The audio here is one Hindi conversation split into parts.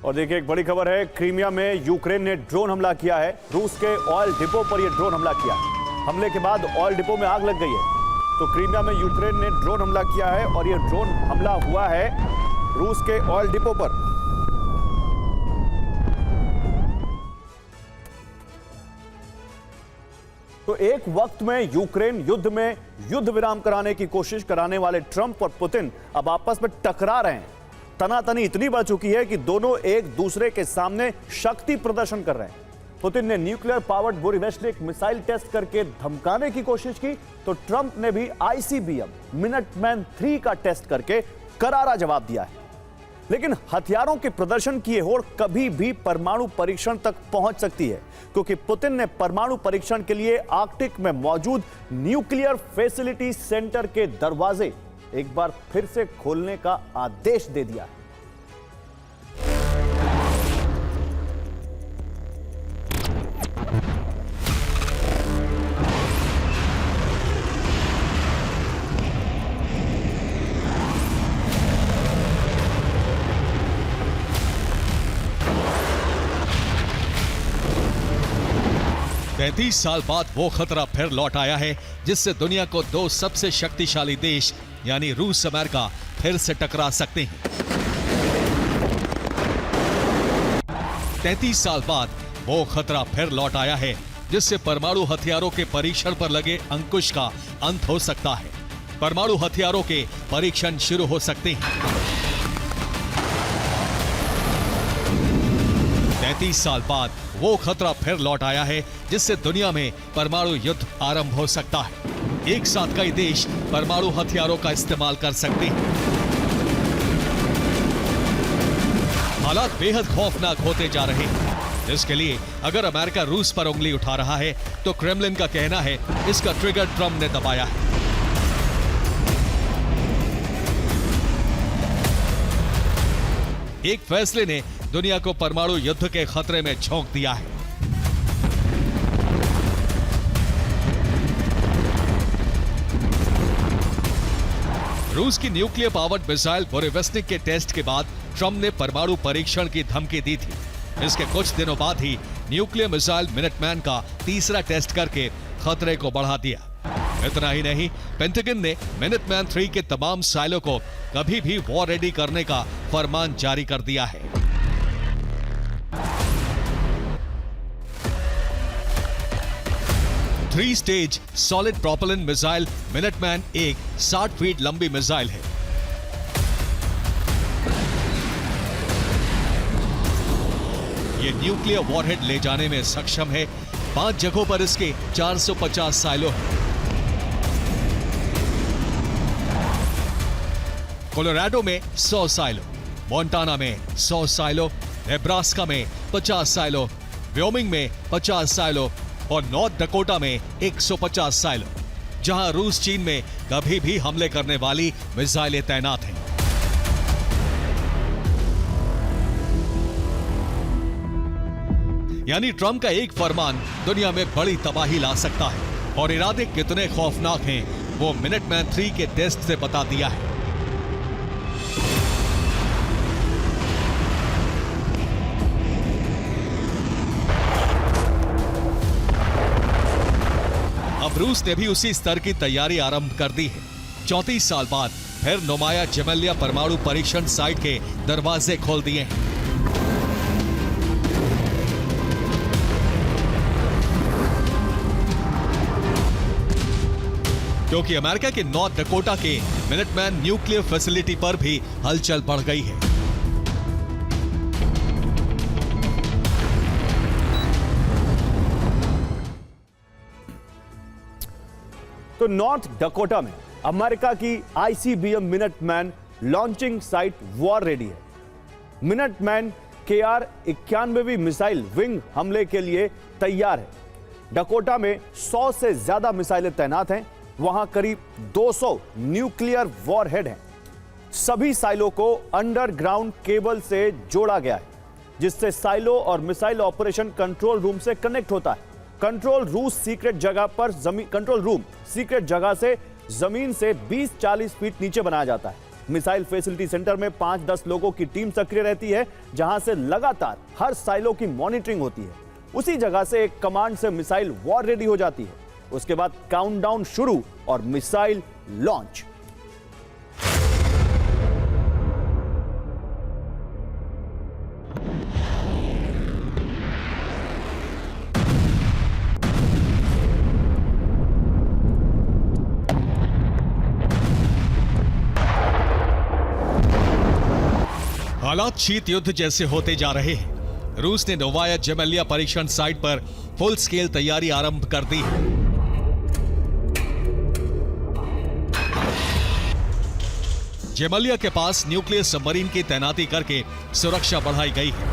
और देखिए एक बड़ी खबर है, क्रीमिया में यूक्रेन ने ड्रोन हमला किया है। रूस के ऑयल डिपो पर यह ड्रोन हमला किया है। हमले के बाद ऑयल डिपो में आग लग गई है। तो क्रीमिया में यूक्रेन ने ड्रोन हमला किया है और यह ड्रोन हमला हुआ है रूस के ऑयल डिपो पर। तो एक वक्त में यूक्रेन युद्ध में युद्ध विराम कराने की कोशिश कराने वाले ट्रंप और पुतिन अब आपस में टकरा रहे हैं। तनातनी इतनी बढ़ चुकी है कि दोनों एक दूसरे के सामने शक्ति प्रदर्शन कर रहे हैं। पुतिन ने न्यूक्लियर पावर्ड बोरिवेस्टिक मिसाइल टेस्ट करके धमकाने की कोशिश की, तो ट्रंप ने भी आईसीबीएम मिनटमैन 3 का टेस्ट करके करारा जवाब दिया है। लेकिन हथियारों के प्रदर्शन की ये होड़ कभी भी परमाणु परीक्षण तक पहुंच सकती है, क्योंकि पुतिन ने परमाणु परीक्षण के लिए आर्कटिक में मौजूद न्यूक्लियर फैसिलिटी सेंटर के दरवाजे एक बार फिर से खोलने का आदेश दे दिया है। 33 साल बाद वो खतरा फिर लौट आया है जिससे दुनिया को दो सबसे शक्तिशाली देश यानी रूस अमेरिका फिर से टकरा सकते हैं। 33 साल बाद वो खतरा फिर लौट आया है जिससे परमाणु हथियारों के परीक्षण पर लगे अंकुश का अंत हो सकता है। परमाणु हथियारों के परीक्षण शुरू हो सकते हैं। 33 साल बाद वो खतरा फिर लौट आया है जिससे दुनिया में परमाणु युद्ध आरंभ हो सकता है। एक साथ कई देश परमाणु हथियारों का इस्तेमाल कर सकते हैं। हालात बेहद खौफनाक होते जा रहे हैं, जिसके लिए अगर अमेरिका रूस पर उंगली उठा रहा है तो क्रेमलिन का कहना है इसका ट्रिगर ट्रंप ने दबाया है। एक फैसले ने दुनिया को परमाणु युद्ध के खतरे में झोंक दिया है। रूस की न्यूक्लियर पावर्ड मिसाइल बोरिवेस्टिक के टेस्ट के बाद ट्रंप ने परमाणु परीक्षण की धमकी दी थी। इसके कुछ दिनों बाद ही न्यूक्लियर मिसाइल मिनटमैन का तीसरा टेस्ट करके खतरे को बढ़ा दिया। इतना ही नहीं, पेंटागन ने मिनटमैन 3 के तमाम साइलों को कभी भी वॉर रेडी करने का फरमान जारी कर दिया है। Three stage solid propellant missile Minuteman एक 60 फीट लंबी मिसाइल है। यह न्यूक्लियर वॉरहेड ले जाने में सक्षम है। 5 जगहों पर इसके 450 साइलो हैं। कोलोराडो में 100 साइलो, मोंटाना में 100 साइलो, नेब्रास्का में 50 साइलो, व्योमिंग में 50 साइलो और नॉर्थ डकोटा में 150 साइलो, जहां रूस चीन में कभी भी हमले करने वाली मिसाइलें तैनात हैं। यानी ट्रंप का एक फरमान दुनिया में बड़ी तबाही ला सकता है, और इरादे कितने खौफनाक हैं वो मिनटमैन 3 के टेस्ट से बता दिया है। अब रूस ने भी उसी स्तर की तैयारी आरंभ कर दी है। 34 साल बाद फिर नोमाया जेमेलिया परमाणु परीक्षण साइट के दरवाजे खोल दिए हैं। क्योंकि अमेरिका के नॉर्थ डकोटा के मिनटमैन न्यूक्लियर फैसिलिटी पर भी हलचल बढ़ गई है। तो नॉर्थ डकोटा में अमेरिका की ICBM Minuteman launching site war ready है। मिनटमैन KR-91 मिसाइल विंग हमले के लिए तैयार है। डकोटा में 100 से ज्यादा मिसाइलें तैनात हैं। वहां करीब 200 न्यूक्लियर वॉरहेड हैं। सभी साइलों को अंडरग्राउंड केबल से जोड़ा गया है, जिससे साइलो और मिसाइल ऑपरेशन कंट्रोल रूम से कनेक्ट होता है। कंट्रोल रूम सीक्रेट जगह से जमीन से 20-40 फीट नीचे बनाया जाता है। मिसाइल फैसिलिटी सेंटर में 5-10 लोगों की टीम सक्रिय रहती है, जहां से लगातार हर साइलो की मॉनिटरिंग होती है। उसी जगह से एक कमांड से मिसाइल वॉर रेडी हो जाती है। उसके बाद काउंटडाउन शुरू और मिसाइल लॉन्च। हालात शीत युद्ध जैसे होते जा रहे हैं। रूस ने नोवाया जेमेलिया परीक्षण साइट पर फुल स्केल तैयारी आरंभ कर दी है। जेमेलिया के पास न्यूक्लियर सबमरीन की तैनाती करके सुरक्षा बढ़ाई गई है।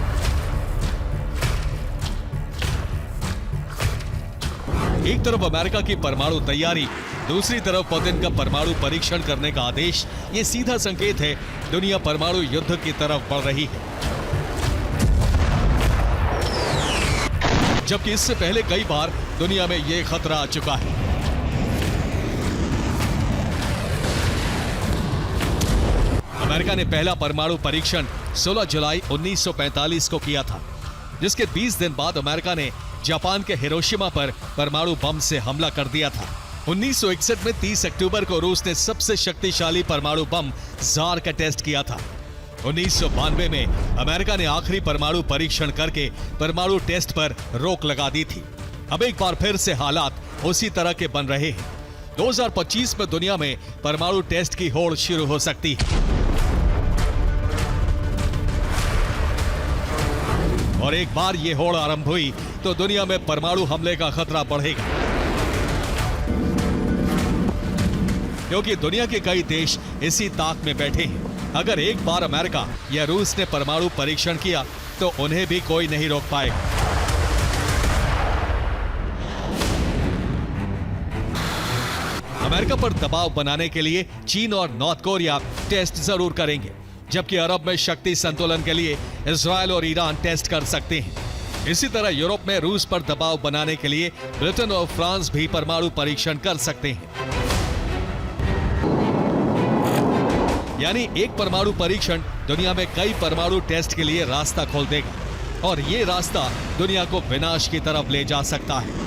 एक तरफ अमेरिका की परमाणु तैयारी, दूसरी तरफ पुतिन का परमाणु परीक्षण करने का आदेश। ये सीधा संकेत है दुनिया परमाणु युद्ध की तरफ बढ़ रही है। जबकि इससे पहले कई बार दुनिया में यह खतरा आ चुका है। अमेरिका ने पहला परमाणु परीक्षण 16 जुलाई 1945 को किया था, जिसके 20 दिन बाद अमेरिका ने जापान के हिरोशिमा पर परमाणु बम से हमला कर दिया था। 1961 में 30 अक्टूबर को रूस ने सबसे शक्तिशाली परमाणु बम जार का टेस्ट किया था। 1992 में अमेरिका ने आखिरी परमाणु परीक्षण करके परमाणु टेस्ट पर रोक लगा दी थी। अब एक बार फिर से हालात उसी तरह के बन रहे हैं। 2025 में दुनिया में परमाणु टेस्ट की होड़ शुरू हो सकती है। और एक बार ये होड़ आरंभ हुई तो दुनिया में परमाणु हमले का खतरा बढ़ेगा, क्योंकि दुनिया के कई देश इसी ताक में बैठे हैं। अगर एक बार अमेरिका या रूस ने परमाणु परीक्षण किया तो उन्हें भी कोई नहीं रोक पाएगा। अमेरिका पर दबाव बनाने के लिए चीन और नॉर्थ कोरिया टेस्ट जरूर करेंगे, जबकि अरब में शक्ति संतुलन के लिए इजराइल और ईरान टेस्ट कर सकते हैं। इसी तरह यूरोप में रूस पर दबाव बनाने के लिए ब्रिटेन और फ्रांस भी परमाणु परीक्षण कर सकते हैं। यानी एक परमाणु परीक्षण दुनिया में कई परमाणु टेस्ट के लिए रास्ता खोल देगा, और ये रास्ता दुनिया को विनाश की तरफ ले जा सकता है।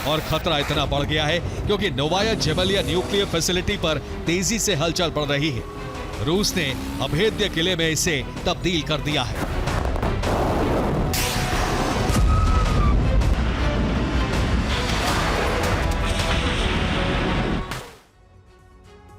और खतरा इतना बढ़ गया है क्योंकि नोवाया जेमेलिया न्यूक्लियर फैसिलिटी पर तेजी से हलचल बढ़ रही है। रूस ने अभेद्य किले में इसे तब्दील कर दिया है।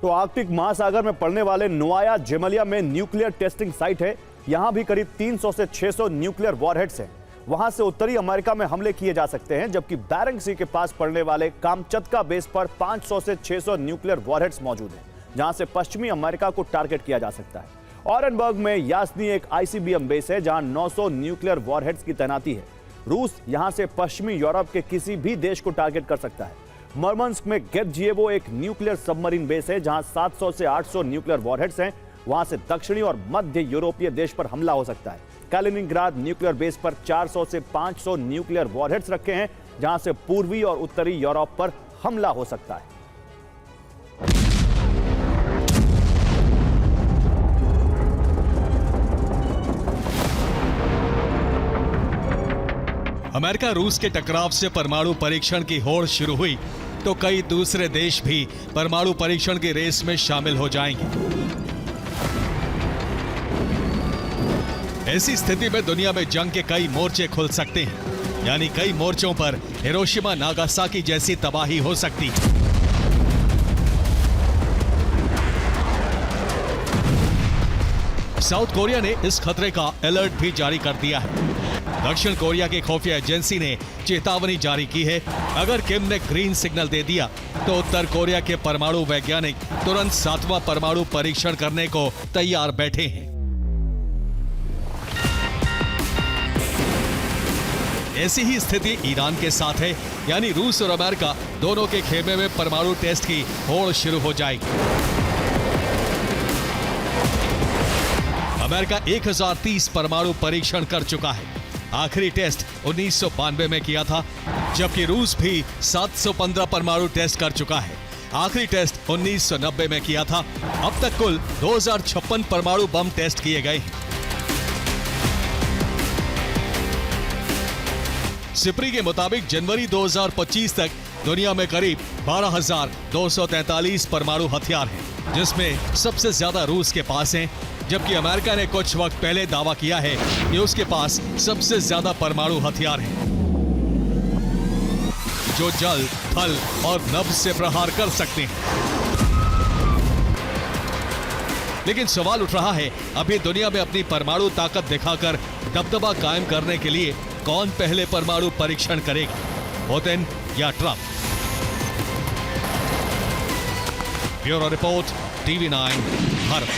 तो आर्कटिक महासागर में पड़ने वाले नोवाया जेमेलिया में न्यूक्लियर टेस्टिंग साइट है। यहां भी करीब 300 से 600 न्यूक्लियर वॉरहेड्स हैं। वहां से उत्तरी अमेरिका में हमले किए जा सकते हैं, जबकि बैरिंग सी के पास पड़ने वाले कामचत्का बेस पर 500 से 600 न्यूक्लियर वॉरहेड्स मौजूद हैं, जहां से पश्चिमी अमेरिका को टारगेट किया जा सकता है। ऑरेनबर्ग में यासनी एक आईसीबीएम बेस है, जहां 900 न्यूक्लियर वॉरहेड्स की तैनाती है। रूस यहां से पश्चिमी यूरोप के किसी भी देश को टारगेट कर सकता है। मर्मंस्क में गेर्जियेवो एक न्यूक्लियर सबमरीन बेस है, जहां 700 से 800 न्यूक्लियर वॉरहेड्स हैं। वहां से दक्षिणी और मध्य यूरोपीय देश पर हमला हो सकता है। कैलिनिंग्राड न्यूक्लियर बेस पर 400 से 500 न्यूक्लियर वॉरहेड्स रखे हैं, जहां से पूर्वी और उत्तरी यूरोप पर हमला हो सकता है। अमेरिका रूस के टकराव से परमाणु परीक्षण की होड़ शुरू हुई तो कई दूसरे देश भी परमाणु परीक्षण की रेस में शामिल हो जाएंगे। ऐसी स्थिति में दुनिया में जंग के कई मोर्चे खुल सकते हैं, यानी कई मोर्चों पर हिरोशिमा नागासाकी जैसी तबाही हो सकती है। साउथ कोरिया ने इस खतरे का अलर्ट भी जारी कर दिया है। दक्षिण कोरिया की खुफिया एजेंसी ने चेतावनी जारी की है, अगर किम ने ग्रीन सिग्नल दे दिया तो उत्तर कोरिया के परमाणु वैज्ञानिक तुरंत 7वां परमाणु परीक्षण करने को तैयार बैठे हैं। ऐसी ही स्थिति ईरान के साथ है, यानी रूस और अमेरिका दोनों के खेमे में परमाणु टेस्ट की होड़ शुरू हो जाएगी। अमेरिका 1030 परमाणु परीक्षण कर चुका है। आखिरी टेस्ट 1992 में किया था। जबकि रूस भी 715 परमाणु टेस्ट कर चुका है। आखिरी टेस्ट 1990 में किया था। अब तक कुल 2056 परमाणु बम टेस्ट किए गए हैं। सिप्री के मुताबिक जनवरी 2025 तक दुनिया में करीब 12,243 परमाणु हथियार हैं, जिसमें सबसे ज्यादा रूस के पास हैं, जबकि अमेरिका ने कुछ वक्त पहले दावा किया है कि उसके पास सबसे ज्यादा परमाणु हथियार हैं, जो जल, थल और नभ से प्रहार कर सकते हैं। लेकिन सवाल उठ रहा है, अभी दुनिया में अपनी परमाणु ताकत दिखाकर दबदबा कायम करने के लिए कौन पहले परमाणु परीक्षण करेगा, पुतिन या Trump? Bureau report, TV9 Bharat.